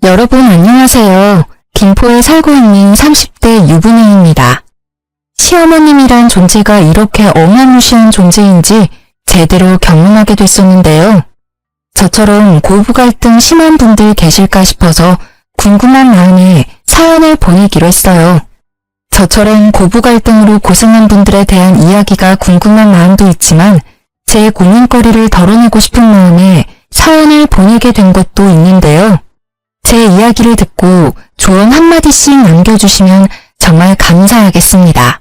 여러분 안녕하세요. 김포에 살고 있는 30대 유부녀입니다. 시어머님이란 존재가 이렇게 어마무시한 존재인지 제대로 경험하게 됐었는데요. 저처럼 고부 갈등 심한 분들 계실까 싶어서 궁금한 마음에 사연을 보내기로 했어요. 저처럼 고부 갈등으로 고생한 분들에 대한 이야기가 궁금한 마음도 있지만 제 고민거리를 덜어내고 싶은 마음에 사연을 보내게 된 것도 있는데요. 제 이야기를 듣고 조언 한마디씩 남겨주시면 정말 감사하겠습니다.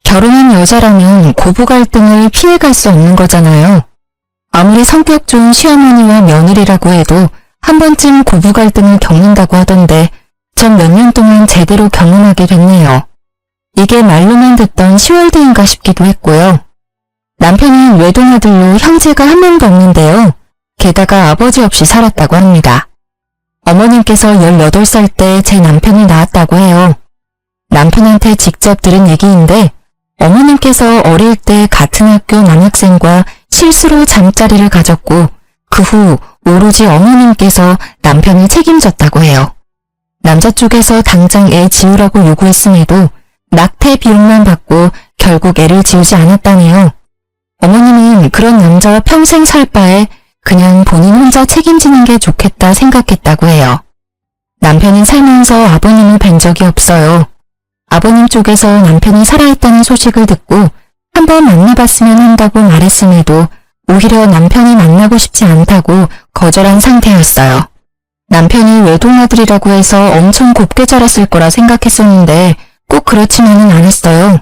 결혼한 여자라면 고부 갈등을 피해갈 수 없는 거잖아요. 아무리 성격 좋은 시어머니와 며느리라고 해도 한 번쯤 고부 갈등을 겪는다고 하던데 전 몇 년 동안 제대로 경험하게 됐네요. 이게 말로만 듣던 시월드인가 싶기도 했고요. 남편은 외동아들로 형제가 한 명도 없는데요. 게다가 아버지 없이 살았다고 합니다. 어머님께서 18살 때 제 남편을 낳았다고 해요. 남편한테 직접 들은 얘기인데 어머님께서 어릴 때 같은 학교 남학생과 실수로 잠자리를 가졌고 그 후 오로지 어머님께서 남편을 책임졌다고 해요. 남자 쪽에서 당장 애 지우라고 요구했음에도 낙태 비용만 받고 결국 애를 지우지 않았다네요. 어머님은 그런 남자와 평생 살 바에 그냥 본인 혼자 책임지는 게 좋겠다 생각했다고 해요. 남편은 살면서 아버님을 뵌 적이 없어요. 아버님 쪽에서 남편이 살아있다는 소식을 듣고 한번 만나봤으면 한다고 말했음에도 오히려 남편이 만나고 싶지 않다고 거절한 상태였어요. 남편이 외동아들이라고 해서 엄청 곱게 자랐을 거라 생각했었는데 꼭 그렇지만은 않았어요.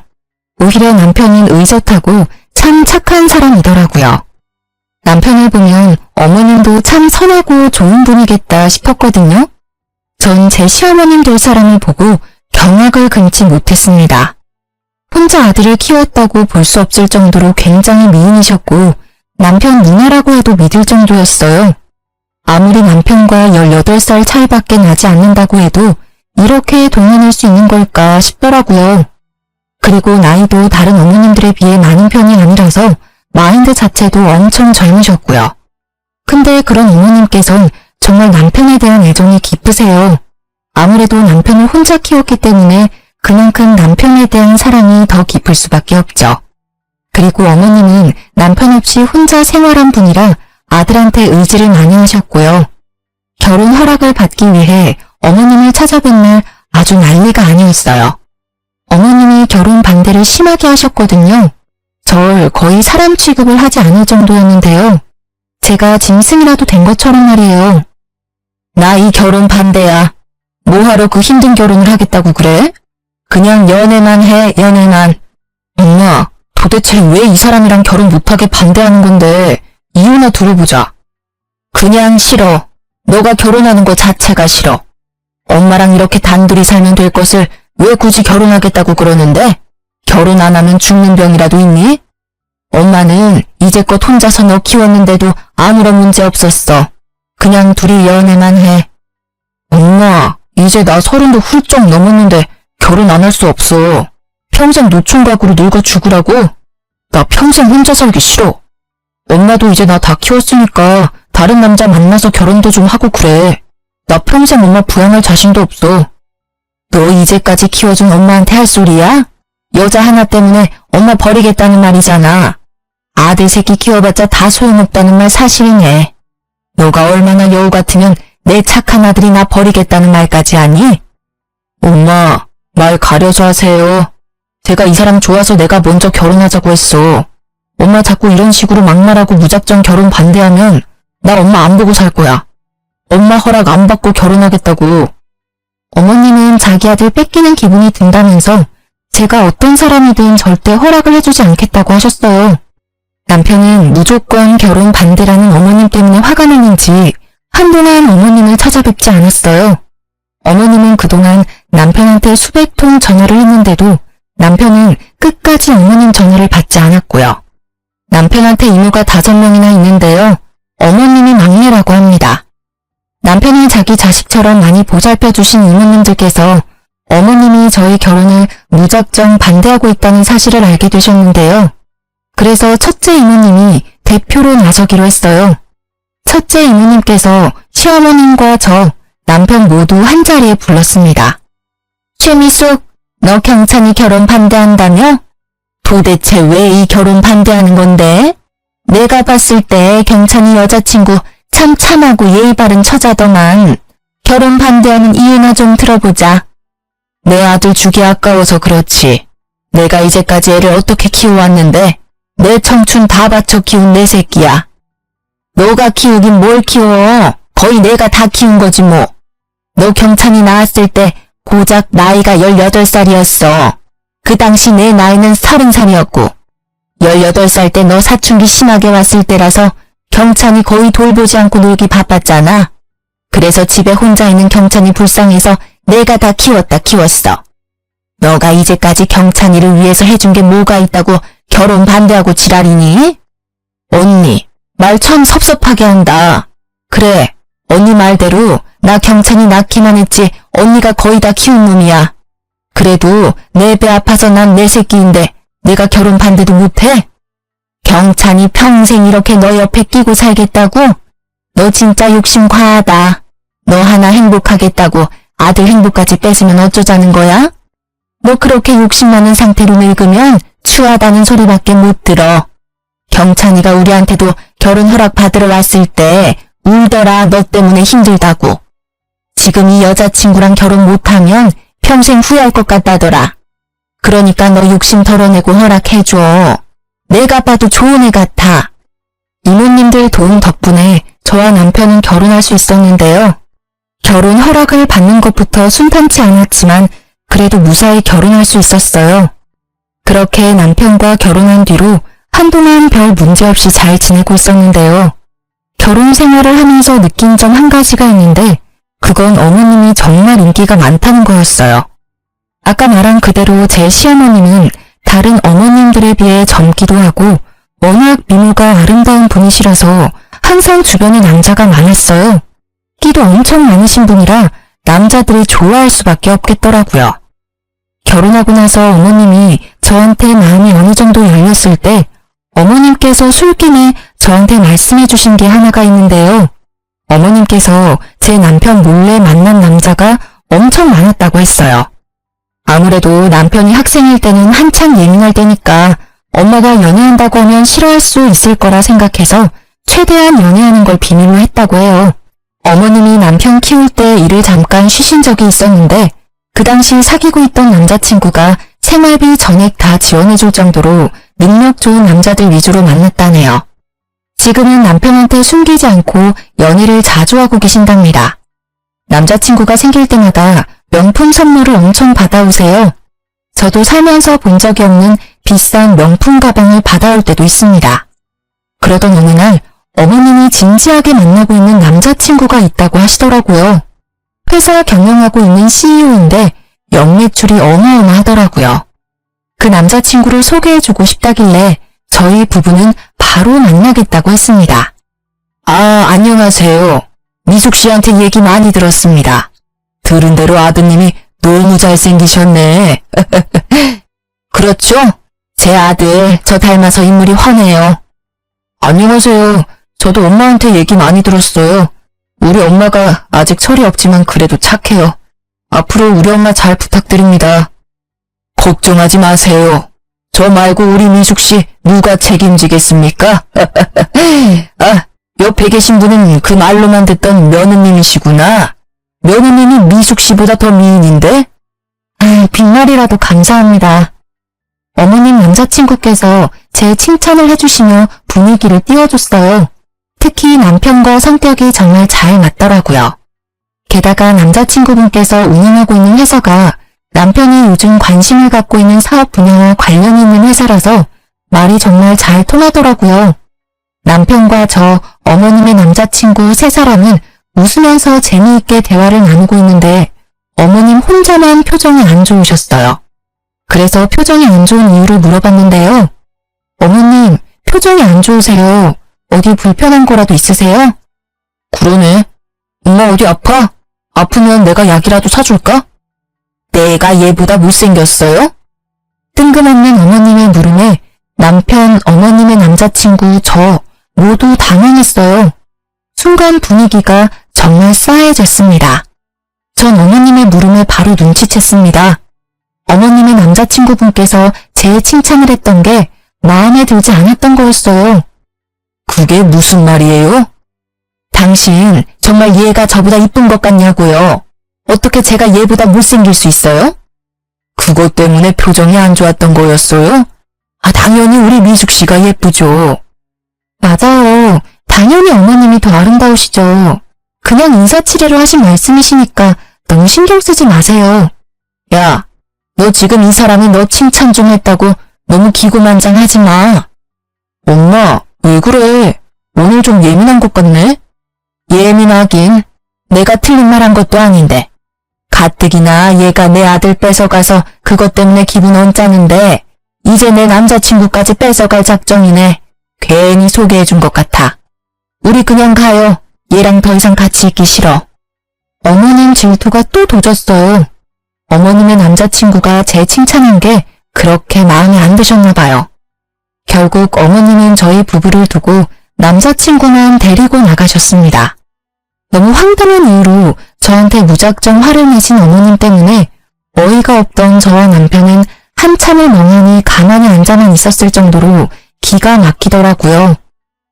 오히려 남편은 의젓하고 참 착한 사람이더라고요. 남편을 보면 어머님도 참 선하고 좋은 분이겠다 싶었거든요. 전 제 시어머님 될 사람을 보고 경악을 금치 못했습니다. 혼자 아들을 키웠다고 볼 수 없을 정도로 굉장히 미인이셨고 남편 누나라고 해도 믿을 정도였어요. 아무리 남편과 18살 차이밖에 나지 않는다고 해도 이렇게 동안일 수 있는 걸까 싶더라고요. 그리고 나이도 다른 어머님들에 비해 많은 편이 아니라서 마인드 자체도 엄청 젊으셨고요. 근데 그런 어머님께선 정말 남편에 대한 애정이 깊으세요. 아무래도 남편을 혼자 키웠기 때문에 그만큼 남편에 대한 사랑이 더 깊을 수밖에 없죠. 그리고 어머님은 남편 없이 혼자 생활한 분이라 아들한테 의지를 많이 하셨고요. 결혼 허락을 받기 위해 어머님을 찾아뵌 날 아주 난리가 아니었어요. 어머님이 결혼 반대를 심하게 하셨거든요. 절 거의 사람 취급을 하지 않을 정도였는데요. 제가 짐승이라도 된 것처럼 말이에요. 나 이 결혼 반대야. 뭐하러 그 힘든 결혼을 하겠다고 그래? 그냥 연애만 해, 연애만. 엄마, 도대체 왜 이 사람이랑 결혼 못하게 반대하는 건데 이유나 들어보자. 그냥 싫어. 너가 결혼하는 거 자체가 싫어. 엄마랑 이렇게 단둘이 살면 될 것을 왜 굳이 결혼하겠다고 그러는데? 결혼 안 하면 죽는 병이라도 있니? 엄마는 이제껏 혼자서 너 키웠는데도 아무런 문제 없었어. 그냥 둘이 연애만 해. 엄마, 이제 나 30도 훌쩍 넘었는데 결혼 안 할 수 없어. 평생 노총각으로 늙어 죽으라고? 나 평생 혼자 살기 싫어. 엄마도 이제 나 다 키웠으니까 다른 남자 만나서 결혼도 좀 하고 그래. 나 평생 엄마 부양할 자신도 없어. 너 이제까지 키워준 엄마한테 할 소리야? 여자 하나 때문에 엄마 버리겠다는 말이잖아. 아들 새끼 키워봤자 다 소용없다는 말 사실이네. 너가 얼마나 여우 같으면 내 착한 아들이 나 버리겠다는 말까지 하니? 엄마, 말 가려서 하세요. 제가 이 사람 좋아서 내가 먼저 결혼하자고 했어. 엄마 자꾸 이런 식으로 막말하고 무작정 결혼 반대하면 나 엄마 안 보고 살 거야. 엄마 허락 안 받고 결혼하겠다고. 어머님은 자기 아들 뺏기는 기분이 든다면서 제가 어떤 사람이든 절대 허락을 해주지 않겠다고 하셨어요. 남편은 무조건 결혼 반대라는 어머님 때문에 화가 나는지 한동안 어머님을 찾아뵙지 않았어요. 어머님은 그동안 남편한테 수백 통 전화를 했는데도 남편은 끝까지 어머님 전화를 받지 않았고요. 남편한테 이모가 5명이나 있는데요. 어머님이 막내라고 합니다. 남편이 자기 자식처럼 많이 보살펴주신 이모님들께서 어머님이 저희 결혼을 무작정 반대하고 있다는 사실을 알게 되셨는데요. 그래서 첫째 이모님이 대표로 나서기로 했어요. 첫째 이모님께서 시어머님과 저 남편 모두 한자리에 불렀습니다. 최미숙, 너 경찬이 결혼 반대한다며? 도대체 왜 이 결혼 반대하는 건데? 내가 봤을 때 경찬이 여자친구 참 참하고 예의 바른 처자더만. 결혼 반대하는 이유나 좀 들어보자. 내 아들 주기 아까워서 그렇지. 내가 이제까지 애를 어떻게 키워왔는데 내 청춘 다 바쳐 키운 내 새끼야. 너가 키우긴 뭘 키워. 거의 내가 다 키운 거지 뭐. 너 경찬이 낳았을 때 고작 나이가 18살이었어. 그 당시 내 나이는 30살이었고 18살 때 너 사춘기 심하게 왔을 때라서 경찬이 거의 돌보지 않고 놀기 바빴잖아. 그래서 집에 혼자 있는 경찬이 불쌍해서 내가 다 키웠어. 너가 이제까지 경찬이를 위해서 해준 게 뭐가 있다고 결혼 반대하고 지랄이니? 언니, 말 참 섭섭하게 한다. 그래, 언니 말대로 나 경찬이 낳기만 했지 언니가 거의 다 키운 놈이야. 그래도 내 배 아파서 난 내 새끼인데 내가 결혼 반대도 못해? 경찬이 평생 이렇게 너 옆에 끼고 살겠다고? 너 진짜 욕심 과하다. 너 하나 행복하겠다고 아들 행복까지 뺏으면 어쩌자는 거야? 너 그렇게 욕심 많은 상태로 늙으면 추하다는 소리밖에 못 들어. 경찬이가 우리한테도 결혼 허락 받으러 왔을 때 울더라. 너 때문에 힘들다고. 지금 이 여자친구랑 결혼 못하면 평생 후회할 것 같다더라. 그러니까 너 욕심 덜어내고 허락해줘. 내가 봐도 좋은 애 같아. 이모님들 도움 덕분에 저와 남편은 결혼할 수 있었는데요. 결혼 허락을 받는 것부터 순탄치 않았지만 그래도 무사히 결혼할 수 있었어요. 그렇게 남편과 결혼한 뒤로 한동안 별 문제 없이 잘 지내고 있었는데요. 결혼 생활을 하면서 느낀 점 한 가지가 있는데 그건 어머님이 정말 인기가 많다는 거였어요. 아까 말한 그대로 제 시어머님은 다른 어머님들에 비해 젊기도 하고 워낙 미모가 아름다운 분이시라서 항상 주변에 남자가 많았어요. 끼도 엄청 많으신 분이라 남자들이 좋아할 수밖에 없겠더라고요. 결혼하고 나서 어머님이 저한테 마음이 어느 정도 열렸을 때 어머님께서 술김에 저한테 말씀해 주신 게 하나가 있는데요. 어머님께서 제 남편 몰래 만난 남자가 엄청 많았다고 했어요. 아무래도 남편이 학생일 때는 한창 예민할 때니까 엄마가 연애한다고 하면 싫어할 수 있을 거라 생각해서 최대한 연애하는 걸 비밀로 했다고 해요. 어머님이 남편 키울 때 일을 잠깐 쉬신 적이 있었는데 그 당시 사귀고 있던 남자친구가 생활비 전액 다 지원해줄 정도로 능력 좋은 남자들 위주로 만났다네요. 지금은 남편한테 숨기지 않고 연애를 자주 하고 계신답니다. 남자친구가 생길 때마다 명품 선물을 엄청 받아오세요. 저도 살면서 본 적이 없는 비싼 명품 가방을 받아올 때도 있습니다. 그러던 어느 날 어머님이 진지하게 만나고 있는 남자친구가 있다고 하시더라고요. 회사 경영하고 있는 CEO인데 연매출이 어마어마하더라고요. 그 남자친구를 소개해주고 싶다길래 저희 부부는 바로 만나겠다고 했습니다. 아, 안녕하세요. 미숙 씨한테 얘기 많이 들었습니다. 들은 대로 아드님이 너무 잘생기셨네. 그렇죠? 제 아들 저 닮아서 인물이 훤해요. 안녕하세요. 저도 엄마한테 얘기 많이 들었어요. 우리 엄마가 아직 철이 없지만 그래도 착해요. 앞으로 우리 엄마 잘 부탁드립니다. 걱정하지 마세요. 저 말고 우리 미숙 씨 누가 책임지겠습니까? 아, 옆에 계신 분은 그 말로만 듣던 며느님이시구나. 며느님이 미숙 씨보다 더 미인인데? 아, 빈말이라도 감사합니다. 어머님 남자친구께서 제 칭찬을 해주시며 분위기를 띄워줬어요. 특히 남편과 성격이 정말 잘 맞더라고요. 게다가 남자친구분께서 운영하고 있는 회사가 남편이 요즘 관심을 갖고 있는 사업 분야와 관련이 있는 회사라서 말이 정말 잘 통하더라고요. 남편과 저, 어머님의 남자친구 세 사람은 웃으면서 재미있게 대화를 나누고 있는데 어머님 혼자만 표정이 안 좋으셨어요. 그래서 표정이 안 좋은 이유를 물어봤는데요. 어머님, 표정이 안 좋으세요. 어디 불편한 거라도 있으세요? 그러네. 엄마 어디 아파? 아프면 내가 약이라도 사줄까? 내가 얘보다 못생겼어요? 뜬금없는 어머님의 물음에 남편, 어머님의 남자친구, 저 모두 당황했어요. 순간 분위기가 정말 싸해졌습니다. 전 어머님의 물음을 바로 눈치챘습니다. 어머님의 남자친구분께서 제 칭찬을 했던 게 마음에 들지 않았던 거였어요. 그게 무슨 말이에요? 당신 정말 얘가 저보다 이쁜 것 같냐고요. 어떻게 제가 얘보다 못생길 수 있어요? 그것 때문에 표정이 안 좋았던 거였어요? 당연히 우리 미숙 씨가 예쁘죠. 맞아요. 당연히 어머님이 더 아름다우시죠. 그냥 인사치레로 하신 말씀이시니까 너무 신경 쓰지 마세요. 야, 너 지금 이 사람이 너 칭찬 좀 했다고 너무 기고만장하지 마. 엄마, 왜 그래? 오늘 좀 예민한 것 같네? 예민하긴. 내가 틀린 말 한 것도 아닌데. 가뜩이나 얘가 내 아들 뺏어가서 그것 때문에 기분 언짢은데 이제 내 남자친구까지 뺏어갈 작정이네. 괜히 소개해준 것 같아. 우리 그냥 가요. 얘랑 더 이상 같이 있기 싫어. 어머님 질투가 또 도졌어요. 어머님의 남자친구가 제 칭찬한 게 그렇게 마음에 안 드셨나 봐요. 결국 어머님은 저희 부부를 두고 남자친구만 데리고 나가셨습니다. 너무 황당한 이유로 저한테 무작정 화를 내신 어머님 때문에 어이가 없던 저와 남편은 한참을 멍하니 가만히 앉아만 있었을 정도로 기가 막히더라고요.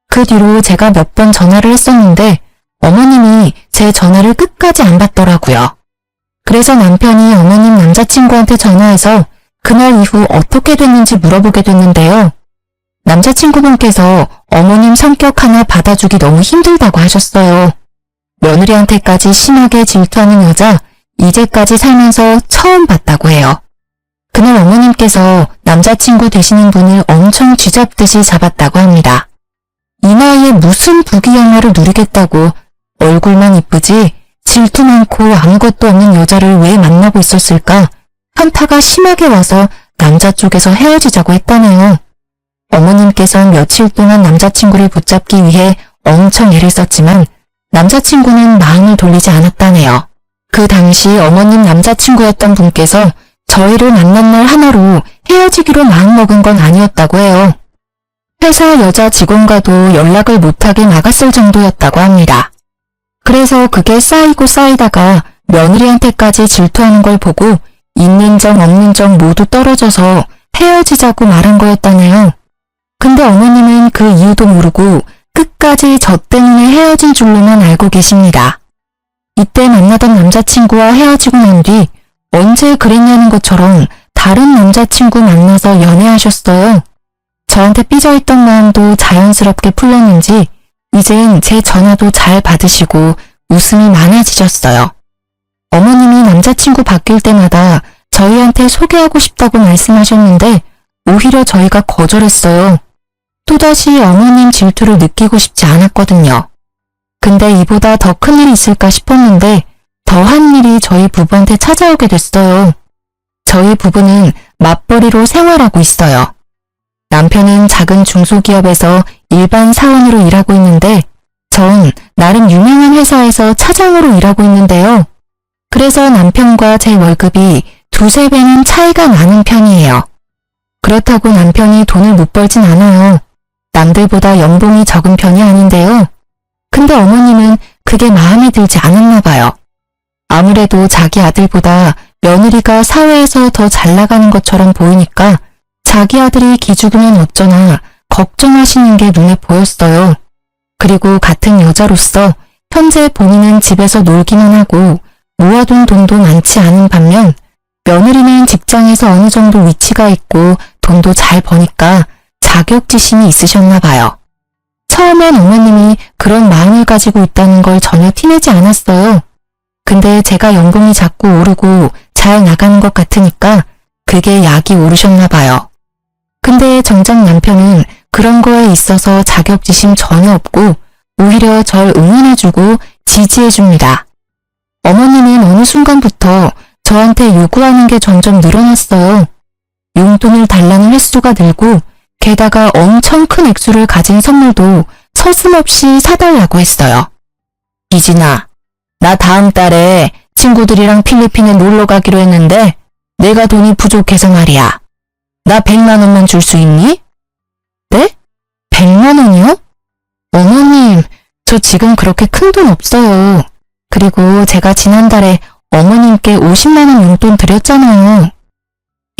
그 뒤로 제가 몇 번 전화를 했었는데 어머님이 제 전화를 끝까지 안 받더라고요. 그래서 남편이 어머님 남자친구한테 전화해서 그날 이후 어떻게 됐는지 물어보게 됐는데요. 남자친구분께서 어머님 성격 하나 받아주기 너무 힘들다고 하셨어요. 며느리한테까지 심하게 질투하는 여자 이제까지 살면서 처음 봤다고 해요. 그날 어머님께서 남자친구 되시는 분을 엄청 쥐잡듯이 잡았다고 합니다. 이 나이에 무슨 부귀영화를 누리겠다고 얼굴만 이쁘지 질투 많고 아무것도 없는 여자를 왜 만나고 있었을까 한타가 심하게 와서 남자 쪽에서 헤어지자고 했다네요. 어머님께서는 며칠 동안 남자친구를 붙잡기 위해 엄청 애를 썼지만 남자친구는 마음을 돌리지 않았다네요. 그 당시 어머님 남자친구였던 분께서 저희를 만난 날 하나로 헤어지기로 마음먹은 건 아니었다고 해요. 회사 여자 직원과도 연락을 못하게 나갔을 정도였다고 합니다. 그래서 그게 쌓이고 쌓이다가 며느리한테까지 질투하는 걸 보고 있는 정 없는 정 모두 떨어져서 헤어지자고 말한 거였다네요. 근데 어머님은 그 이유도 모르고 끝까지 저 때문에 헤어진 줄로만 알고 계십니다. 이때 만나던 남자친구와 헤어지고 난 뒤 언제 그랬냐는 것처럼 다른 남자친구 만나서 연애하셨어요. 저한테 삐져있던 마음도 자연스럽게 풀렸는지 이젠 제 전화도 잘 받으시고 웃음이 많아지셨어요. 어머님이 남자친구 바뀔 때마다 저희한테 소개하고 싶다고 말씀하셨는데 오히려 저희가 거절했어요. 또다시 어머님 질투를 느끼고 싶지 않았거든요. 근데 이보다 더 큰 일이 있을까 싶었는데 더한 일이 저희 부부한테 찾아오게 됐어요. 저희 부부는 맞벌이로 생활하고 있어요. 남편은 작은 중소기업에서 일반 사원으로 일하고 있는데 전 나름 유명한 회사에서 차장으로 일하고 있는데요. 그래서 남편과 제 월급이 두세 배는 차이가 나는 편이에요. 그렇다고 남편이 돈을 못 벌진 않아요. 남들보다 연봉이 적은 편이 아닌데요. 근데 어머님은 그게 마음에 들지 않았나 봐요. 아무래도 자기 아들보다 며느리가 사회에서 더 잘 나가는 것처럼 보이니까 자기 아들이 기죽으면 어쩌나 걱정하시는 게 눈에 보였어요. 그리고 같은 여자로서 현재 본인은 집에서 놀기만 하고 모아둔 돈도 많지 않은 반면 며느리는 직장에서 어느 정도 위치가 있고 돈도 잘 버니까 자격지심이 있으셨나 봐요. 처음엔 어머님이 그런 마음을 가지고 있다는 걸 전혀 티내지 않았어요. 근데 제가 연봉이 자꾸 오르고 잘 나가는 것 같으니까 그게 약이 오르셨나 봐요. 근데 정작 남편은 그런 거에 있어서 자격지심 전혀 없고 오히려 절 응원해주고 지지해줍니다. 어머님은 어느 순간부터 저한테 요구하는 게 점점 늘어났어요. 용돈을 달라는 횟수가 늘고 게다가 엄청 큰 액수를 가진 선물도 서슴없이 사달라고 했어요. 이진아, 나 다음 달에 친구들이랑 필리핀에 놀러 가기로 했는데 내가 돈이 부족해서 말이야. 나 100만 원만 줄 수 있니? 네? 100만 원이요? 어머님, 저 지금 그렇게 큰 돈 없어요. 그리고 제가 지난달에 어머님께 50만 원 용돈 드렸잖아요.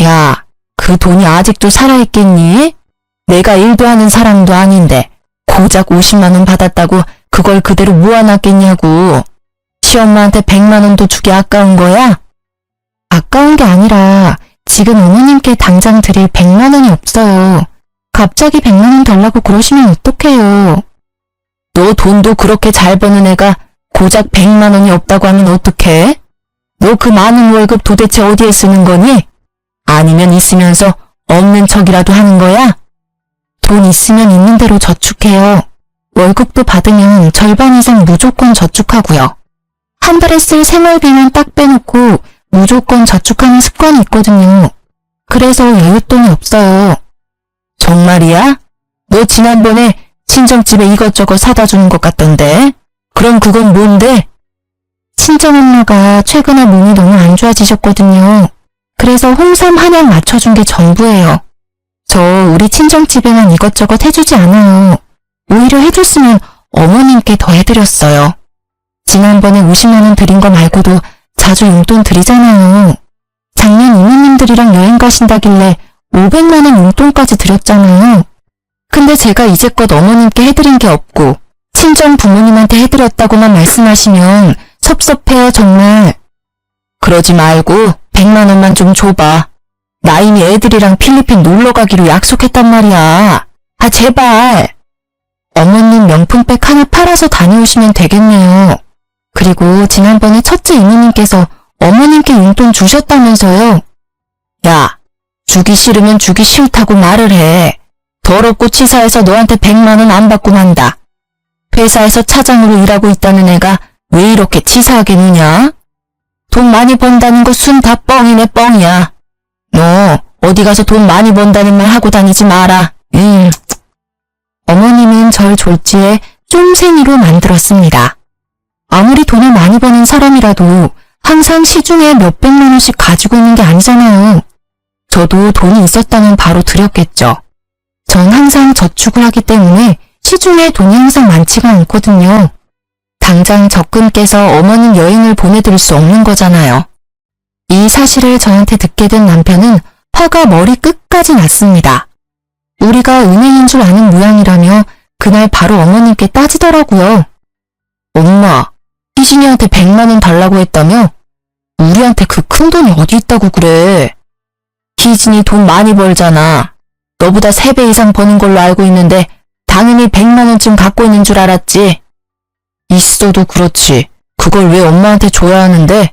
야, 그 돈이 아직도 살아있겠니? 내가 일도 하는 사람도 아닌데 고작 50만 원 받았다고 그걸 그대로 모아놨겠냐고. 시엄마한테 100만 원도 주기 아까운 거야? 아까운 게 아니라 지금 어머님께 당장 드릴 100만 원이 없어요. 갑자기 100만 원 달라고 그러시면 어떡해요. 너 돈도 그렇게 잘 버는 애가 고작 100만 원이 없다고 하면 어떡해? 너 그 많은 월급 도대체 어디에 쓰는 거니? 아니면 있으면서 없는 척이라도 하는 거야? 돈 있으면 있는 대로 저축해요. 월급도 받으면 절반 이상 무조건 저축하고요. 한 달에 쓸 생활비만 딱 빼놓고 무조건 저축하는 습관이 있거든요. 그래서 여윳돈이 없어요. 정말이야? 너 지난번에 친정집에 이것저것 사다 주는 것 같던데? 그럼 그건 뭔데? 친정엄마가 최근에 몸이 너무 안 좋아지셨거든요. 그래서 홍삼 한약 맞춰준 게 전부예요. 저 우리 친정집에만 이것저것 해주지 않아요. 오히려 해줬으면 어머님께 더 해드렸어요. 지난번에 50만 원 드린 거 말고도 자주 용돈 드리잖아요. 작년 이모님들이랑 여행 가신다길래 500만 원 용돈까지 드렸잖아요. 근데 제가 이제껏 어머님께 해드린 게 없고 친정 부모님한테 해드렸다고만 말씀하시면 섭섭해요 정말. 그러지 말고 100만 원만 좀 줘봐. 나 이미 애들이랑 필리핀 놀러 가기로 약속했단 말이야. 아 제발. 어머님 명품백 하나 팔아서 다녀오시면 되겠네요. 그리고 지난번에 첫째 이모님께서 어머님께 용돈 주셨다면서요. 야, 주기 싫으면 주기 싫다고 말을 해. 더럽고 치사해서 너한테 100만 원 안 받고 만다. 회사에서 차장으로 일하고 있다는 애가 왜 이렇게 치사하게 노냐? 돈 많이 번다는 거 순 다 뻥이네 뻥이야. 너 어디 가서 돈 많이 번다는 말 하고 다니지 마라. 어머님은 절 졸지에 쫌생이로 만들었습니다. 아무리 돈을 많이 버는 사람이라도 항상 시중에 몇백만 원씩 가지고 있는 게 아니잖아요. 저도 돈이 있었다면 바로 드렸겠죠. 전 항상 저축을 하기 때문에 시중에 돈이 항상 많지가 않거든요. 당장 적금 깨서 어머님 여행을 보내드릴 수 없는 거잖아요. 이 사실을 저한테 듣게 된 남편은 화가 머리 끝까지 났습니다. 우리가 은행인 줄 아는 모양이라며 그날 바로 어머님께 따지더라고요. 엄마, 희진이한테 100만 원 달라고 했다며? 우리한테 그 큰 돈이 어디 있다고 그래. 희진이 돈 많이 벌잖아. 너보다 3배 이상 버는 걸로 알고 있는데 당연히 100만 원쯤 갖고 있는 줄 알았지. 있어도 그렇지. 그걸 왜 엄마한테 줘야 하는데?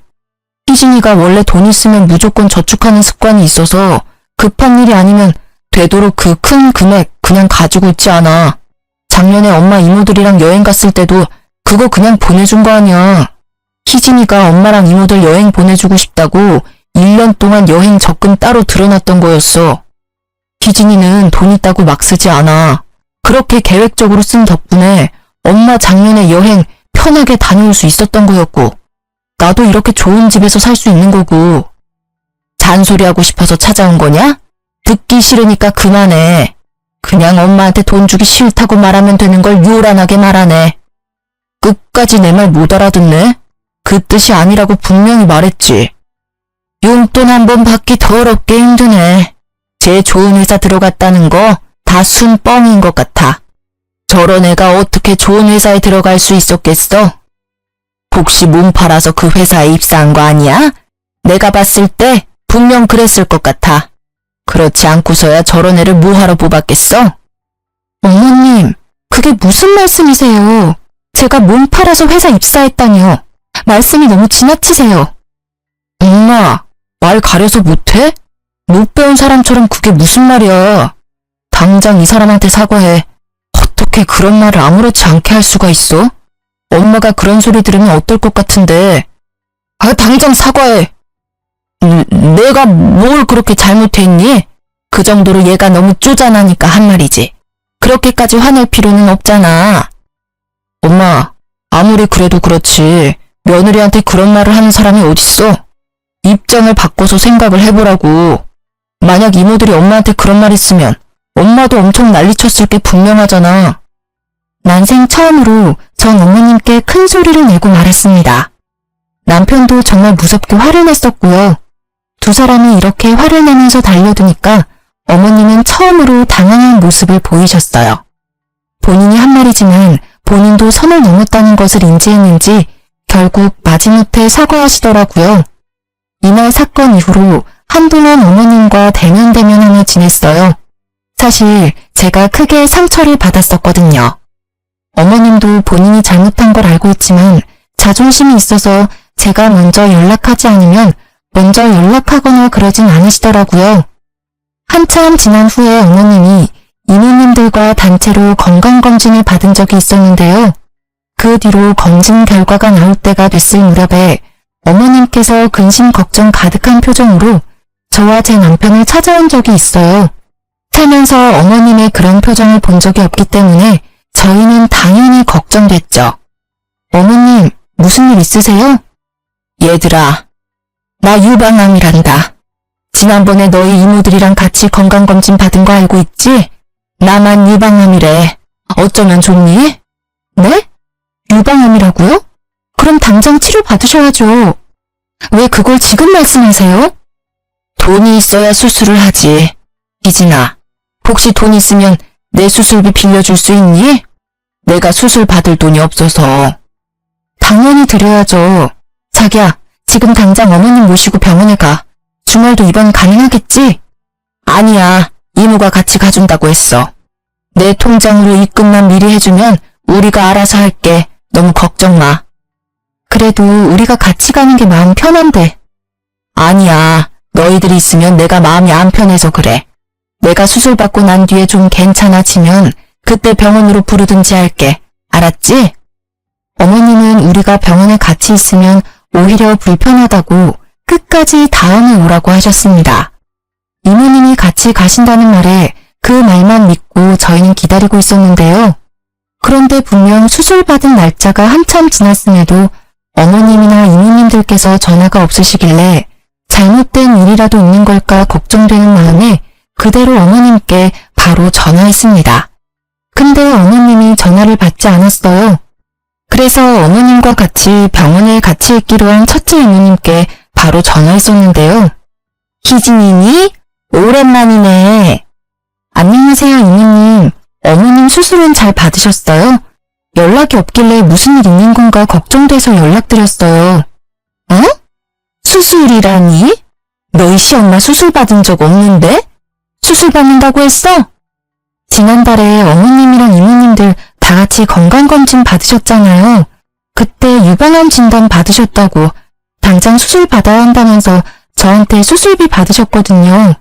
희진이가 원래 돈 있으면 무조건 저축하는 습관이 있어서 급한 일이 아니면 되도록 그 큰 금액 그냥 가지고 있지 않아. 작년에 엄마 이모들이랑 여행 갔을 때도 그거 그냥 보내준 거 아니야. 희진이가 엄마랑 이모들 여행 보내주고 싶다고 1년 동안 여행 적금 따로 들어놨던 거였어. 희진이는 돈 있다고 막 쓰지 않아. 그렇게 계획적으로 쓴 덕분에 엄마 작년에 여행 편하게 다녀올 수 있었던 거였고 나도 이렇게 좋은 집에서 살 수 있는 거고. 잔소리하고 싶어서 찾아온 거냐? 듣기 싫으니까 그만해. 그냥 엄마한테 돈 주기 싫다고 말하면 되는 걸 요란하게 말하네. 끝까지 내 말 못 알아듣네? 그 뜻이 아니라고 분명히 말했지. 용돈 한 번 받기 더럽게 힘드네. 제 좋은 회사 들어갔다는 거 다 순뻥인 것 같아. 저런 애가 어떻게 좋은 회사에 들어갈 수 있었겠어? 혹시 몸 팔아서 그 회사에 입사한 거 아니야? 내가 봤을 때 분명 그랬을 것 같아. 그렇지 않고서야 저런 애를 뭐하러 뽑았겠어? 어머님, 그게 무슨 말씀이세요? 제가 몸 팔아서 회사 입사했다니요. 말씀이 너무 지나치세요. 엄마, 말 가려서 못해? 못 배운 사람처럼 그게 무슨 말이야. 당장 이 사람한테 사과해. 어떻게 그런 말을 아무렇지 않게 할 수가 있어? 엄마가 그런 소리 들으면 어떨 것 같은데. 아, 당장 사과해. 내가 뭘 그렇게 잘못했니? 그 정도로 얘가 너무 쪼잔하니까 한 말이지. 그렇게까지 화낼 필요는 없잖아. 엄마, 아무리 그래도 그렇지 며느리한테 그런 말을 하는 사람이 어딨어? 입장을 바꿔서 생각을 해보라고. 만약 이모들이 엄마한테 그런 말 했으면 엄마도 엄청 난리쳤을 게 분명하잖아. 난생 처음으로 전 어머님께 큰 소리를 내고 말했습니다. 남편도 정말 무섭게 화를 냈었고요. 두 사람이 이렇게 화를 내면서 달려드니까 어머님은 처음으로 당황한 모습을 보이셨어요. 본인이 한 말이지만 본인도 선을 넘었다는 것을 인지했는지 결국 마지못해 사과하시더라고요. 이날 사건 이후로 한동안 어머님과 대면대면하며 지냈어요. 사실 제가 크게 상처를 받았었거든요. 어머님도 본인이 잘못한 걸 알고 있지만 자존심이 있어서 제가 먼저 연락하지 않으면 먼저 연락하거나 그러진 않으시더라고요. 한참 지난 후에 어머님이 이모님들과 단체로 건강검진을 받은 적이 있었는데요. 그 뒤로 검진 결과가 나올 때가 됐을 무렵에 어머님께서 근심 걱정 가득한 표정으로 저와 제 남편을 찾아온 적이 있어요. 살면서 어머님의 그런 표정을 본 적이 없기 때문에 저희는 당연히 걱정됐죠. 어머님, 무슨 일 있으세요? 얘들아, 나 유방암이란다. 지난번에 너희 이모들이랑 같이 건강검진 받은 거 알고 있지? 나만 유방암이래. 어쩌면 좋니? 네? 유방암이라고요? 그럼 당장 치료 받으셔야죠. 왜 그걸 지금 말씀하세요? 돈이 있어야 수술을 하지. 희진아, 혹시 돈 있으면 내 수술비 빌려줄 수 있니? 내가 수술 받을 돈이 없어서. 당연히 드려야죠. 자기야, 지금 당장 어머님 모시고 병원에 가. 주말도 입원 가능하겠지? 아니야, 이모가 같이 가준다고 했어. 내 통장으로 입금만 미리 해주면 우리가 알아서 할게. 너무 걱정 마. 그래도 우리가 같이 가는 게 마음 편한데. 아니야, 너희들이 있으면 내가 마음이 안 편해서 그래. 내가 수술 받고 난 뒤에 좀 괜찮아지면 그때 병원으로 부르든지 할게. 알았지? 어머님은 우리가 병원에 같이 있으면 오히려 불편하다고 끝까지 다음에 오라고 하셨습니다. 이모님이 같이 가신다는 말에 그 말만 믿고 저희는 기다리고 있었는데요. 그런데 분명 수술 받은 날짜가 한참 지났음에도 어머님이나 이모님들께서 전화가 없으시길래 잘못된 일이라도 있는 걸까 걱정되는 마음에 그대로 어머님께 바로 전화했습니다. 근데 어머님이 전화를 받지 않았어요. 그래서 어머님과 같이 병원에 같이 있기로 한 첫째 이모님께 바로 전화했었는데요. 희진이니? 오랜만이네. 안녕하세요, 이모님. 어머님 수술은 잘 받으셨어요? 연락이 없길래 무슨 일 있는 건가 걱정돼서 연락드렸어요. 어? 수술이라니? 너희 시엄마 수술 받은 적 없는데? 수술 받는다고 했어? 지난달에 어머님이랑 이모님들 다 같이 건강검진 받으셨잖아요. 그때 유방암 진단 받으셨다고 당장 수술 받아야 한다면서 저한테 수술비 받으셨거든요.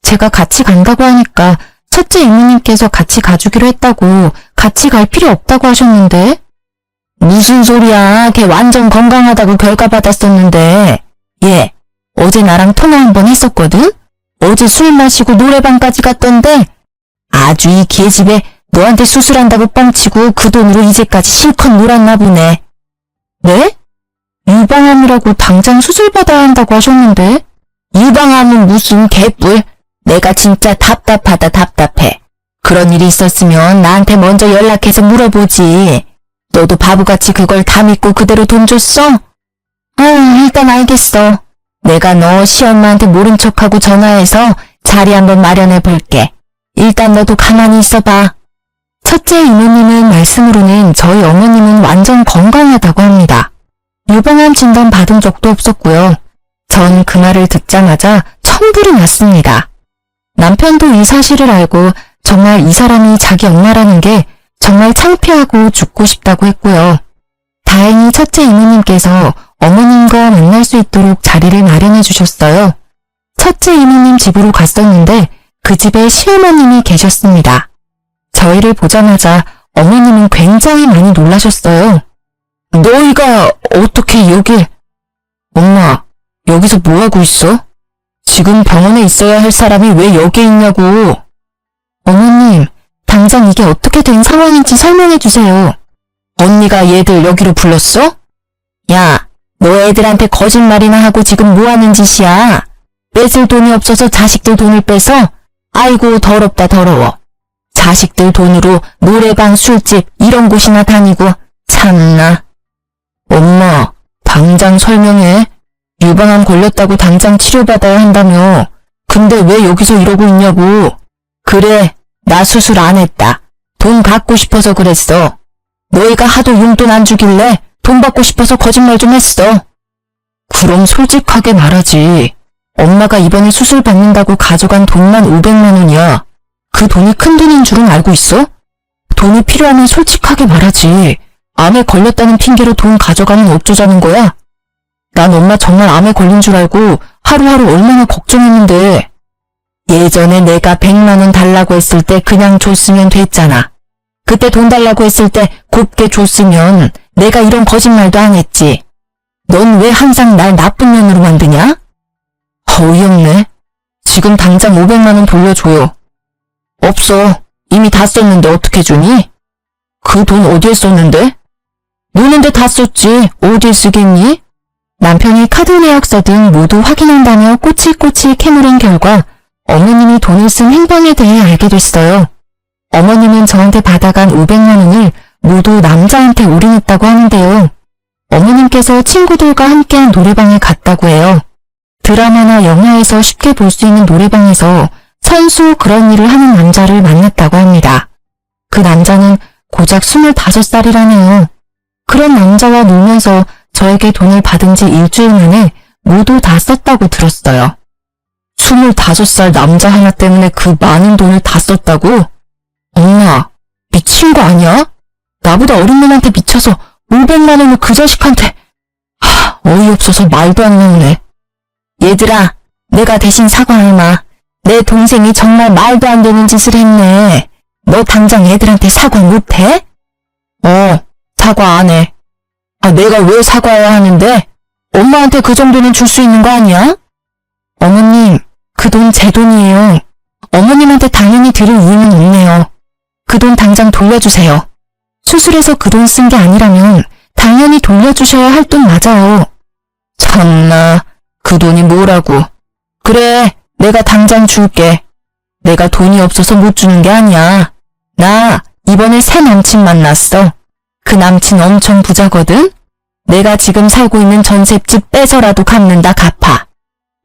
제가 같이 간다고 하니까 첫째 이모님께서 같이 가주기로 했다고 같이 갈 필요 없다고 하셨는데. 무슨 소리야. 걔 완전 건강하다고 결과 받았었는데. 얘 어제 나랑 통화 한 번 했었거든? 어제 술 마시고 노래방까지 갔던데 아주 이 계집애 너한테 수술한다고 뻥치고 그 돈으로 이제까지 실컷 놀았나 보네. 네? 유방암이라고 당장 수술받아야 한다고 하셨는데. 유방암은 무슨 개뿔. 내가 진짜 답답하다 답답해. 그런 일이 있었으면 나한테 먼저 연락해서 물어보지. 너도 바보같이 그걸 다 믿고 그대로 돈 줬어? 일단 알겠어. 내가 너 시엄마한테 모른 척하고 전화해서 자리 한번 마련해 볼게. 일단 너도 가만히 있어봐. 첫째 이모님은 말씀으로는 저희 어머님은 완전 건강하다고 합니다. 유방암 진단 받은 적도 없었고요. 전 그 말을 듣자마자 천불이 났습니다. 남편도 이 사실을 알고 정말 이 사람이 자기 엄마라는 게 정말 창피하고 죽고 싶다고 했고요. 다행히 첫째 이모님께서 어머님과 만날 수 있도록 자리를 마련해 주셨어요. 첫째 이모님 집으로 갔었는데 그 집에 시어머님이 계셨습니다. 저희를 보자마자 어머님은 굉장히 많이 놀라셨어요. 너희가 어떻게 여기... 엄마, 여기서 뭐하고 있어? 지금 병원에 있어야 할 사람이 왜 여기에 있냐고. 어머님, 당장 이게 어떻게 된 상황인지 설명해 주세요. 언니가 얘들 여기로 불렀어? 야, 너 애들한테 거짓말이나 하고 지금 뭐하는 짓이야? 뺏을 돈이 없어서 자식들 돈을 빼서? 아이고 더럽다 더러워. 자식들 돈으로 노래방 술집 이런 곳이나 다니고 참나. 엄마, 당장 설명해. 유방암 걸렸다고 당장 치료받아야 한다며. 근데 왜 여기서 이러고 있냐고. 그래, 나 수술 안 했다. 돈 갖고 싶어서 그랬어. 너희가 하도 용돈 안 주길래 돈 받고 싶어서 거짓말 좀 했어. 그럼 솔직하게 말하지. 엄마가 이번에 수술 받는다고 가져간 돈만 500만 원이야. 그 돈이 큰 돈인 줄은 알고 있어? 돈이 필요하면 솔직하게 말하지. 암에 걸렸다는 핑계로 돈 가져가면 어쩌자는 거야? 난 엄마 정말 암에 걸린 줄 알고 하루하루 얼마나 걱정했는데. 예전에 내가 100만 원 달라고 했을 때 그냥 줬으면 됐잖아. 그때 돈 달라고 했을 때 곱게 줬으면 내가 이런 거짓말도 안 했지. 넌 왜 항상 날 나쁜 년으로 만드냐? 어이없네. 지금 당장 500만 원 돌려줘요. 없어. 이미 다 썼는데 어떻게 주니? 그 돈 어디에 썼는데? 노는데 다 썼지. 어디에 쓰겠니? 남편이 카드 내역서 등 모두 확인한다며 꼬치꼬치 캐물은 결과 어머님이 돈을 쓴 행방에 대해 알게 됐어요. 어머님은 저한테 받아간 500만 원을 모두 남자한테 올인했다고 하는데요. 어머님께서 친구들과 함께한 노래방에 갔다고 해요. 드라마나 영화에서 쉽게 볼 수 있는 노래방에서 선수 그런 일을 하는 남자를 만났다고 합니다. 그 남자는 고작 25살이라네요. 그런 남자와 놀면서 저에게 돈을 받은 지 일주일 만에 모두 다 썼다고 들었어요. 25살 남자 하나 때문에 그 많은 돈을 다 썼다고? 엄마, 미친 거 아니야? 나보다 어린 놈한테 미쳐서 500만 원을 그 자식한테. 어이없어서 말도 안 나오네. 얘들아, 내가 대신 사과해마. 내 동생이 정말 말도 안 되는 짓을 했네. 너 당장 애들한테 사과 못해? 사과 안 해. 내가 왜 사과해야 하는데? 엄마한테 그 정도는 줄 수 있는 거 아니야? 어머님, 그 돈 제 돈이에요. 어머님한테 당연히 드릴 이유는 없네요. 그 돈 당장 돌려주세요. 수술해서 그 돈 쓴 게 아니라면 당연히 돌려주셔야 할 돈 맞아요. 참나, 그 돈이 뭐라고. 그래, 내가 당장 줄게. 내가 돈이 없어서 못 주는 게 아니야. 나 이번에 새 남친 만났어. 그 남친 엄청 부자거든? 내가 지금 살고 있는 전셋집 빼서라도 갚는다 갚아.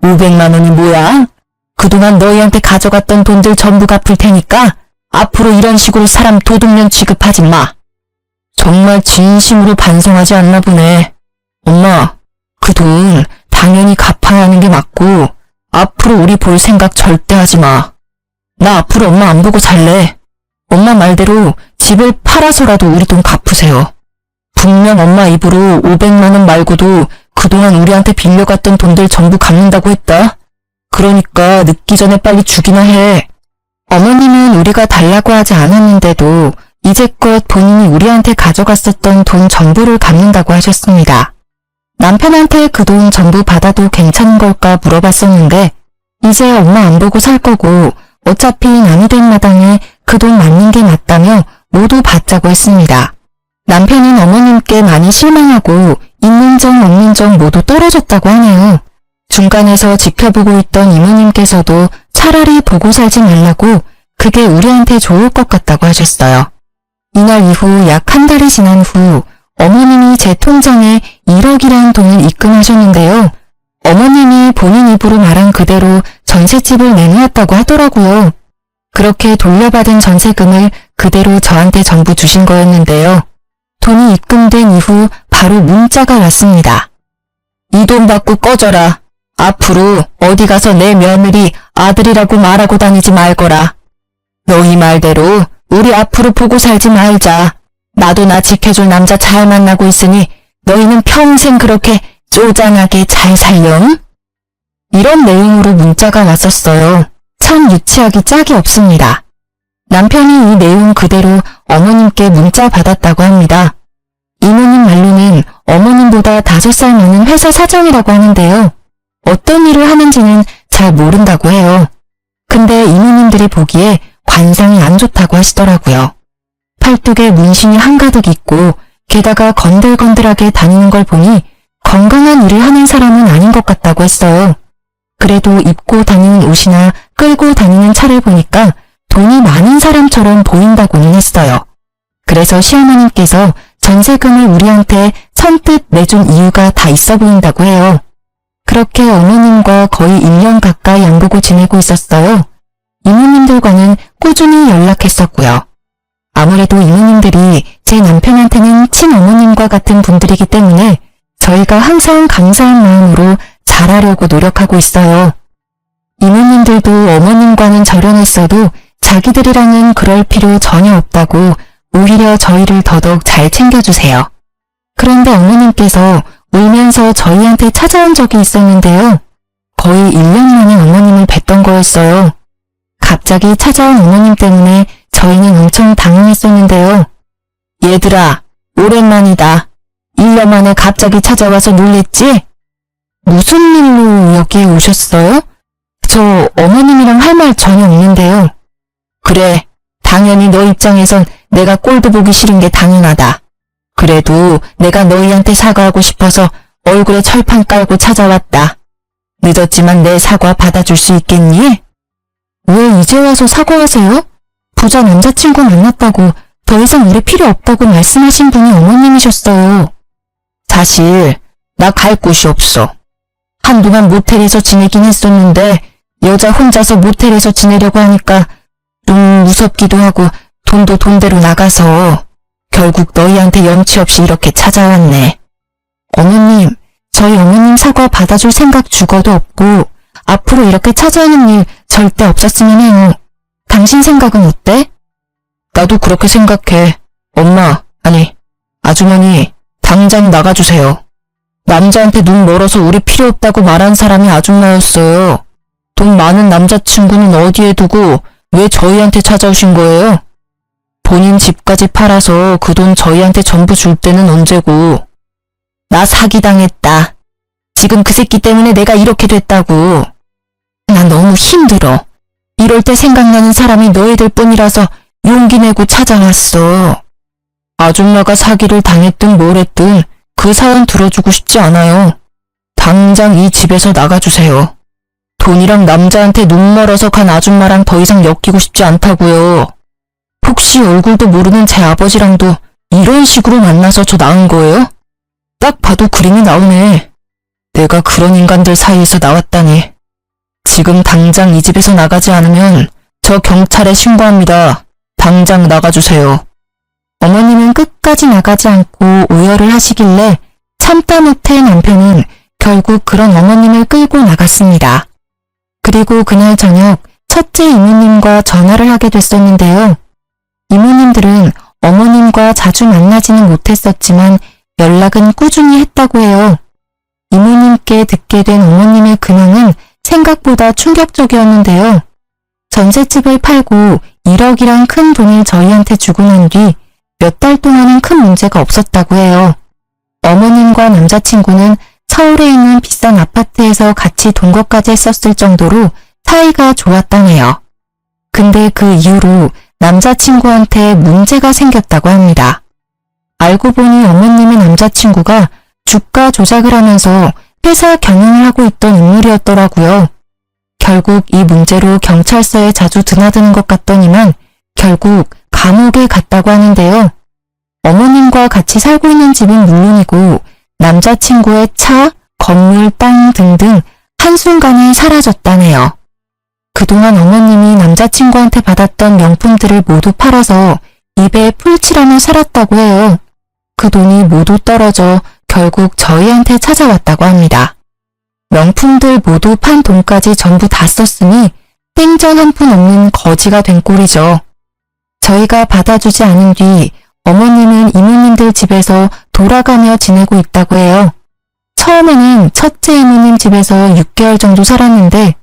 500만 원이 뭐야? 그동안 너희한테 가져갔던 돈들 전부 갚을 테니까 앞으로 이런 식으로 사람 도둑년 취급하지 마. 정말 진심으로 반성하지 않나 보네. 엄마, 그 돈 당연히 갚아야 하는 게 맞고 앞으로 우리 볼 생각 절대 하지 마. 나 앞으로 엄마 안 보고 살래. 엄마 말대로 집을 팔아서라도 우리 돈 갚으세요. 분명 엄마 입으로 500만 원 말고도 그동안 우리한테 빌려갔던 돈들 전부 갚는다고 했다. 그러니까 늦기 전에 빨리 주기나 해. 어머님은 우리가 달라고 하지 않았는데도 이제껏 본인이 우리한테 가져갔었던 돈 전부를 갚는다고 하셨습니다. 남편한테 그 돈 전부 받아도 괜찮은 걸까 물어봤었는데 이제 엄마 안 보고 살 거고 어차피 남이 된 마당에 그 돈 맞는 게 맞다며 모두 받자고 했습니다. 남편은 어머님께 많이 실망하고 있는 정 없는 정 모두 떨어졌다고 하네요. 중간에서 지켜보고 있던 이모님께서도 차라리 보고 살지 말라고 그게 우리한테 좋을 것 같다고 하셨어요. 이날 이후 약 한 달이 지난 후 어머님이 제 통장에 1억이라는 돈을 입금하셨는데요. 어머님이 본인 입으로 말한 그대로 전셋집을 내놓았다고 하더라고요. 그렇게 돌려받은 전세금을 그대로 저한테 전부 주신 거였는데요. 돈이 입금된 이후 바로 문자가 왔습니다. 이 돈 받고 꺼져라. 앞으로 어디 가서 내 며느리 아들이라고 말하고 다니지 말거라. 너희 말대로 우리 앞으로 보고 살지 말자. 나도 나 지켜줄 남자 잘 만나고 있으니 너희는 평생 그렇게 쪼잔하게 잘 살렴? 이런 내용으로 문자가 왔었어요. 참 유치하기 짝이 없습니다. 남편이 이 내용 그대로 어머님께 문자 받았다고 합니다. 이모님 말로는 어머님보다 5살 많은 회사 사장이라고 하는데요. 어떤 일을 하는지는 잘 모른다고 해요. 근데 이모님들이 보기에 관상이 안 좋다고 하시더라고요. 팔뚝에 문신이 한가득 있고 게다가 건들건들하게 다니는 걸 보니 건강한 일을 하는 사람은 아닌 것 같다고 했어요. 그래도 입고 다니는 옷이나 끌고 다니는 차를 보니까 돈이 많은 사람처럼 보인다고는 했어요. 그래서 시어머님께서 전세금을 우리한테 선뜻 내준 이유가 다 있어 보인다고 해요. 그렇게 어머님과 거의 1년 가까이 안 보고 지내고 있었어요. 이모님들과는 꾸준히 연락했었고요. 아무래도 이모님들이 제 남편한테는 친어머님과 같은 분들이기 때문에 저희가 항상 감사한 마음으로 잘하려고 노력하고 있어요. 이모님들도 어머님과는 절연했어도 자기들이랑은 그럴 필요 전혀 없다고 오히려 저희를 더더욱 잘 챙겨주세요. 그런데 어머님께서 울면서 저희한테 찾아온 적이 있었는데요. 거의 1년 만에 어머님을 뵀던 거였어요. 갑자기 찾아온 어머님 때문에 저희는 엄청 당황했었는데요. 얘들아, 오랜만이다. 1년 만에 갑자기 찾아와서 놀랬지? 무슨 일로 여기에 오셨어요? 저 어머님이랑 할 말 전혀 없는데요. 그래, 당연히 너 입장에선 내가 꼴도 보기 싫은 게 당연하다. 그래도 내가 너희한테 사과하고 싶어서 얼굴에 철판 깔고 찾아왔다. 늦었지만 내 사과 받아줄 수 있겠니? 왜 이제 와서 사과하세요? 부자 남자친구 만났다고 더 이상 우리 필요 없다고 말씀하신 분이 어머님이셨어요. 사실 나 갈 곳이 없어. 한동안 모텔에서 지내긴 했었는데 여자 혼자서 모텔에서 지내려고 하니까 좀 무섭기도 하고 돈도 돈대로 나가서 결국 너희한테 염치 없이 이렇게 찾아왔네. 어머님, 저희 어머님 사과 받아줄 생각 죽어도 없고 앞으로 이렇게 찾아오는 일 절대 없었으면 해요. 당신 생각은 어때? 나도 그렇게 생각해. 엄마, 아니, 아주머니, 당장 나가주세요. 남자한테 눈 멀어서 우리 필요 없다고 말한 사람이 아줌마였어요. 돈 많은 남자친구는 어디에 두고 왜 저희한테 찾아오신 거예요? 본인 집까지 팔아서 그 돈 저희한테 전부 줄 때는 언제고. 나 사기당했다. 지금 그 새끼 때문에 내가 이렇게 됐다고. 나 너무 힘들어. 이럴 때 생각나는 사람이 너희들 뿐이라서 용기 내고 찾아왔어. 아줌마가 사기를 당했든 뭘 했든 그 사연 들어주고 싶지 않아요. 당장 이 집에서 나가주세요. 돈이랑 남자한테 눈 멀어서 간 아줌마랑 더 이상 엮이고 싶지 않다고요. 혹시 얼굴도 모르는 제 아버지랑도 이런 식으로 만나서 저 낳은 거예요? 딱 봐도 그림이 나오네. 내가 그런 인간들 사이에서 나왔다니. 지금 당장 이 집에서 나가지 않으면 저 경찰에 신고합니다. 당장 나가주세요. 어머님은 끝까지 나가지 않고 오열을 하시길래 참다 못해 남편은 결국 그런 어머님을 끌고 나갔습니다. 그리고 그날 저녁 첫째 이모님과 전화를 하게 됐었는데요. 이모님들은 어머님과 자주 만나지는 못했었지만 연락은 꾸준히 했다고 해요. 이모님께 듣게 된 어머님의 근황은 생각보다 충격적이었는데요. 전셋집을 팔고 1억이란 큰 돈을 저희한테 주고 난 뒤 몇 달 동안은 큰 문제가 없었다고 해요. 어머님과 남자친구는 서울에 있는 비싼 아파트에서 같이 동거까지 했었을 정도로 사이가 좋았다네요. 근데 그 이후로 남자친구한테 문제가 생겼다고 합니다. 알고 보니 어머님의 남자친구가 주가 조작을 하면서 회사 경영을 하고 있던 인물이었더라고요. 결국 이 문제로 경찰서에 자주 드나드는 것 같더니만 결국 감옥에 갔다고 하는데요. 어머님과 같이 살고 있는 집은 물론이고 남자친구의 차, 건물, 땅 등등 한순간에 사라졌다네요. 그동안 어머님이 남자친구한테 받았던 명품들을 모두 팔아서 입에 풀칠하며 살았다고 해요. 그 돈이 모두 떨어져 결국 저희한테 찾아왔다고 합니다. 명품들 모두 판 돈까지 전부 다 썼으니 생전 한 푼 없는 거지가 된 꼴이죠. 저희가 받아주지 않은 뒤 어머님은 이모님들 집에서 돌아가며 지내고 있다고 해요. 처음에는 첫째 이모님 집에서 6개월 정도 살았는데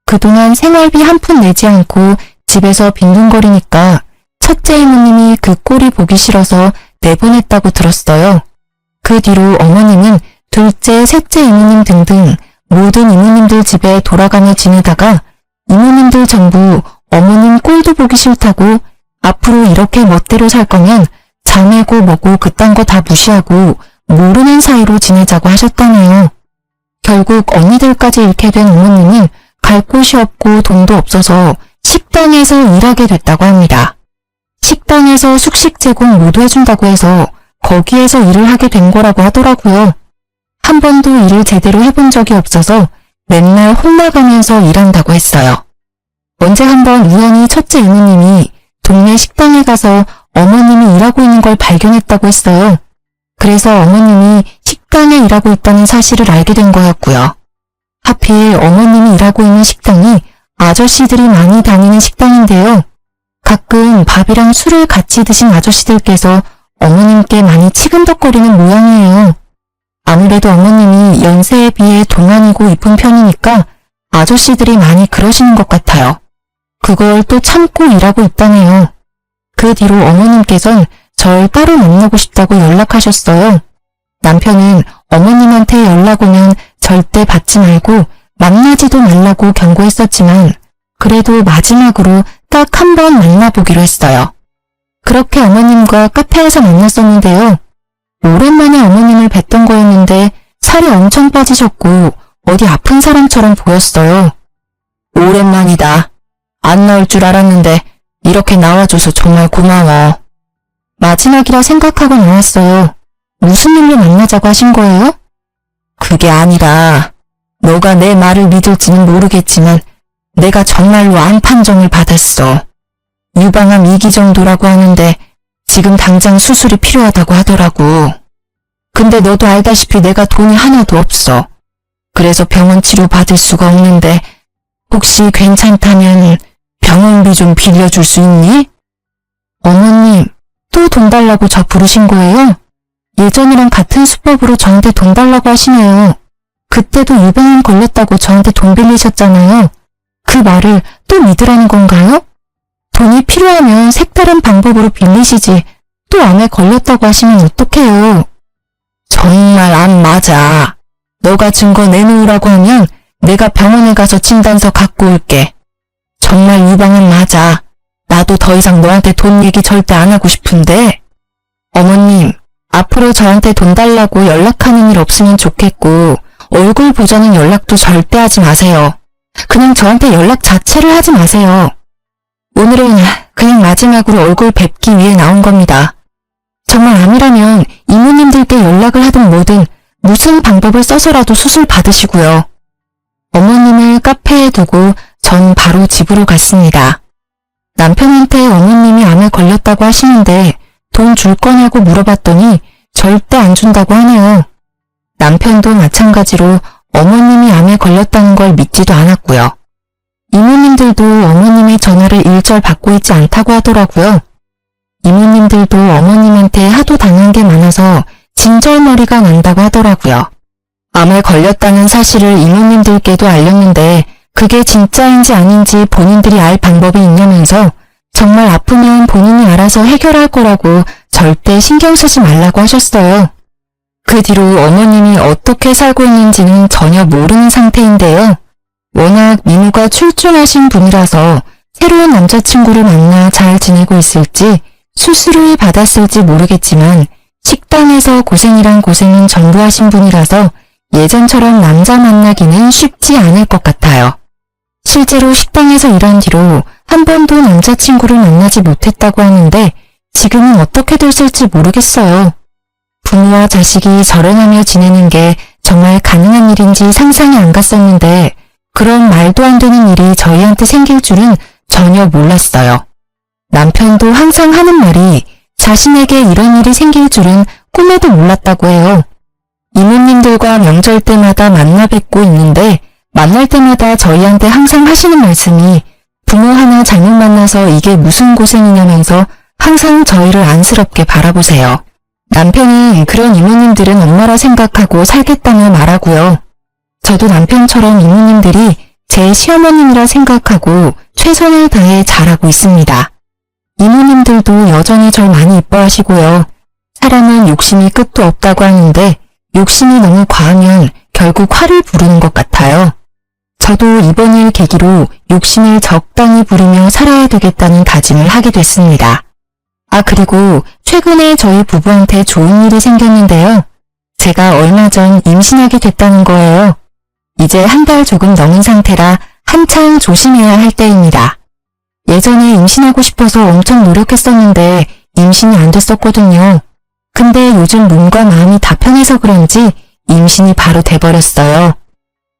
그동안 생활비 한 푼 내지 않고 집에서 빈둥거리니까 첫째 이모님이 그 꼴이 보기 싫어서 내보냈다고 들었어요. 그 뒤로 어머님은 둘째, 셋째 이모님 등등 모든 이모님들 집에 돌아가며 지내다가 이모님들 전부 어머님 꼴도 보기 싫다고 앞으로 이렇게 멋대로 살 거면 자매고 뭐고 그딴 거 다 무시하고 모르는 사이로 지내자고 하셨다네요. 결국 언니들까지 잃게 된 어머님은 갈 곳이 없고 돈도 없어서 식당에서 일하게 됐다고 합니다. 식당에서 숙식 제공 모두 해준다고 해서 거기에서 일을 하게 된 거라고 하더라고요. 한 번도 일을 제대로 해본 적이 없어서 맨날 혼나가면서 일한다고 했어요. 언제 한번 우연히 첫째 이모님이 동네 식당에 가서 어머님이 일하고 있는 걸 발견했다고 했어요. 그래서 어머님이 식당에 일하고 있다는 사실을 알게 된 거였고요. 하필 어머님이 일하고 있는 식당이 아저씨들이 많이 다니는 식당인데요. 가끔 밥이랑 술을 같이 드신 아저씨들께서 어머님께 많이 치근덕거리는 모양이에요. 아무래도 어머님이 연세에 비해 동안이고 이쁜 편이니까 아저씨들이 많이 그러시는 것 같아요. 그걸 또 참고 일하고 있다네요. 그 뒤로 어머님께선 절 따로 만나고 싶다고 연락하셨어요. 남편은 어머님한테 연락 오면 절대 받지 말고 만나지도 말라고 경고했었지만 그래도 마지막으로 딱 한 번 만나보기로 했어요. 그렇게 어머님과 카페에서 만났었는데요. 오랜만에 어머님을 뵀던 거였는데 살이 엄청 빠지셨고 어디 아픈 사람처럼 보였어요. 오랜만이다. 안 나올 줄 알았는데 이렇게 나와줘서 정말 고마워. 마지막이라 생각하고 나왔어요. 무슨 일로 만나자고 하신 거예요? 그게 아니라 너가 내 말을 믿을지는 모르겠지만 내가 정말로 암 판정을 받았어. 유방암 2기 정도라고 하는데 지금 당장 수술이 필요하다고 하더라고. 근데 너도 알다시피 내가 돈이 하나도 없어. 그래서 병원 치료 받을 수가 없는데 혹시 괜찮다면 병원비 좀 빌려줄 수 있니? 어머님, 또 돈 달라고 저 부르신 거예요? 예전이랑 같은 수법으로 저한테 돈 달라고 하시네요. 그때도 유방암 걸렸다고 저한테 돈 빌리셨잖아요. 그 말을 또 믿으라는 건가요? 돈이 필요하면 색다른 방법으로 빌리시지 또 암에 걸렸다고 하시면 어떡해요. 정말 안 맞아. 너가 증거 내놓으라고 하면 내가 병원에 가서 진단서 갖고 올게. 정말 유방암 맞아. 나도 더 이상 너한테 돈 얘기 절대 안 하고 싶은데. 어머님, 앞으로 저한테 돈 달라고 연락하는 일 없으면 좋겠고 얼굴 보자는 연락도 절대 하지 마세요. 그냥 저한테 연락 자체를 하지 마세요. 오늘은 그냥 마지막으로 얼굴 뵙기 위해 나온 겁니다. 정말 암이라면 이모님들께 연락을 하든 뭐든 무슨 방법을 써서라도 수술 받으시고요. 어머님을 카페에 두고 전 바로 집으로 갔습니다. 남편한테 어머님이 암에 걸렸다고 하시는데 돈 줄 거냐고 물어봤더니 절대 안 준다고 하네요. 남편도 마찬가지로 어머님이 암에 걸렸다는 걸 믿지도 않았고요. 이모님들도 어머님의 전화를 일절 받고 있지 않다고 하더라고요. 이모님들도 어머님한테 하도 당한 게 많아서 진절머리가 난다고 하더라고요. 암에 걸렸다는 사실을 이모님들께도 알렸는데 그게 진짜인지 아닌지 본인들이 알 방법이 있냐면서 정말 아프면 본인이 알아서 해결할 거라고 절대 신경 쓰지 말라고 하셨어요. 그 뒤로 어머님이 어떻게 살고 있는지는 전혀 모르는 상태인데요. 워낙 미모가 출중하신 분이라서 새로운 남자친구를 만나 잘 지내고 있을지 수술을 받았을지 모르겠지만 식당에서 고생이란 고생은 전부 하신 분이라서 예전처럼 남자 만나기는 쉽지 않을 것 같아요. 실제로 식당에서 일한 뒤로 한 번도 남자친구를 만나지 못했다고 하는데 지금은 어떻게 됐을지 모르겠어요. 부모와 자식이 절연하며 지내는 게 정말 가능한 일인지 상상이 안 갔었는데 그런 말도 안 되는 일이 저희한테 생길 줄은 전혀 몰랐어요. 남편도 항상 하는 말이 자신에게 이런 일이 생길 줄은 꿈에도 몰랐다고 해요. 이모님들과 명절 때마다 만나 뵙고 있는데 만날 때마다 저희한테 항상 하시는 말씀이 부모 하나 잘못 만나서 이게 무슨 고생이냐면서 항상 저희를 안쓰럽게 바라보세요. 남편은 그런 이모님들은 엄마라 생각하고 살겠다며 말하고요. 저도 남편처럼 이모님들이 제 시어머님이라 생각하고 최선을 다해 잘하고 있습니다. 이모님들도 여전히 절 많이 이뻐하시고요. 사람은 욕심이 끝도 없다고 하는데 욕심이 너무 과하면 결국 화를 부르는 것 같아요. 저도 이번 일 계기로 욕심을 적당히 부리며 살아야 되겠다는 다짐을 하게 됐습니다. 그리고 최근에 저희 부부한테 좋은 일이 생겼는데요. 제가 얼마 전 임신하게 됐다는 거예요. 이제 한 달 조금 넘은 상태라 한창 조심해야 할 때입니다. 예전에 임신하고 싶어서 엄청 노력했었는데 임신이 안 됐었거든요. 근데 요즘 몸과 마음이 다 편해서 그런지 임신이 바로 돼버렸어요.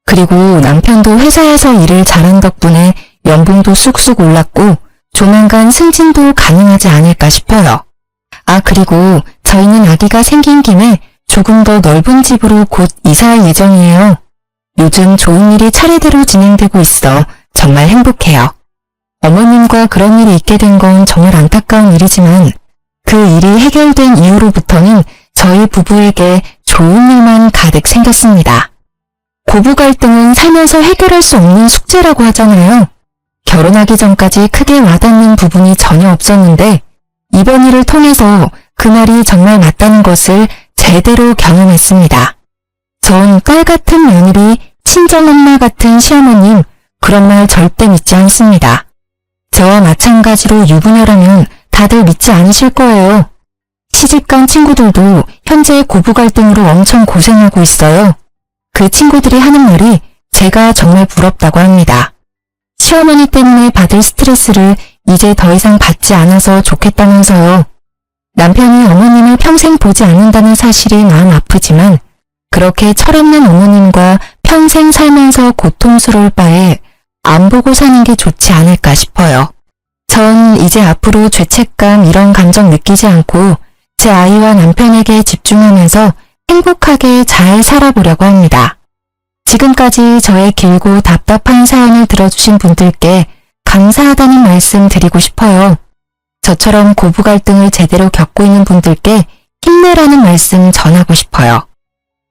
그리고 남편도 회사에서 일을 잘한 덕분에 연봉도 쑥쑥 올랐고 조만간 승진도 가능하지 않을까 싶어요. 아, 그리고 저희는 아기가 생긴 김에 조금 더 넓은 집으로 곧 이사할 예정이에요. 요즘 좋은 일이 차례대로 진행되고 있어 정말 행복해요. 어머님과 그런 일이 있게 된 건 정말 안타까운 일이지만 그 일이 해결된 이후로부터는 저희 부부에게 좋은 일만 가득 생겼습니다. 고부 갈등은 살면서 해결할 수 없는 숙제라고 하잖아요. 결혼하기 전까지 크게 와닿는 부분이 전혀 없었는데 이번 일을 통해서 그 말이 정말 맞다는 것을 제대로 경험했습니다. 전 딸 같은 며느리, 친정엄마 같은 시어머님, 그런 말 절대 믿지 않습니다. 저와 마찬가지로 유부녀라면 다들 믿지 않으실 거예요. 시집간 친구들도 현재 고부 갈등으로 엄청 고생하고 있어요. 그 친구들이 하는 말이 제가 정말 부럽다고 합니다. 시어머니 때문에 받을 스트레스를 이제 더 이상 받지 않아서 좋겠다면서요. 남편이 어머님을 평생 보지 않는다는 사실이 마음 아프지만 그렇게 철없는 어머님과 평생 살면서 고통스러울 바에 안 보고 사는 게 좋지 않을까 싶어요. 전 이제 앞으로 죄책감 이런 감정 느끼지 않고 제 아이와 남편에게 집중하면서 행복하게 잘 살아보려고 합니다. 지금까지 저의 길고 답답한 사연을 들어주신 분들께 감사하다는 말씀 드리고 싶어요. 저처럼 고부 갈등을 제대로 겪고 있는 분들께 힘내라는 말씀 전하고 싶어요.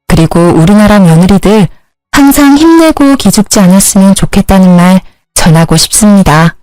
그리고 우리나라 며느리들 항상 힘내고 기죽지 않았으면 좋겠다는 말 전하고 싶습니다.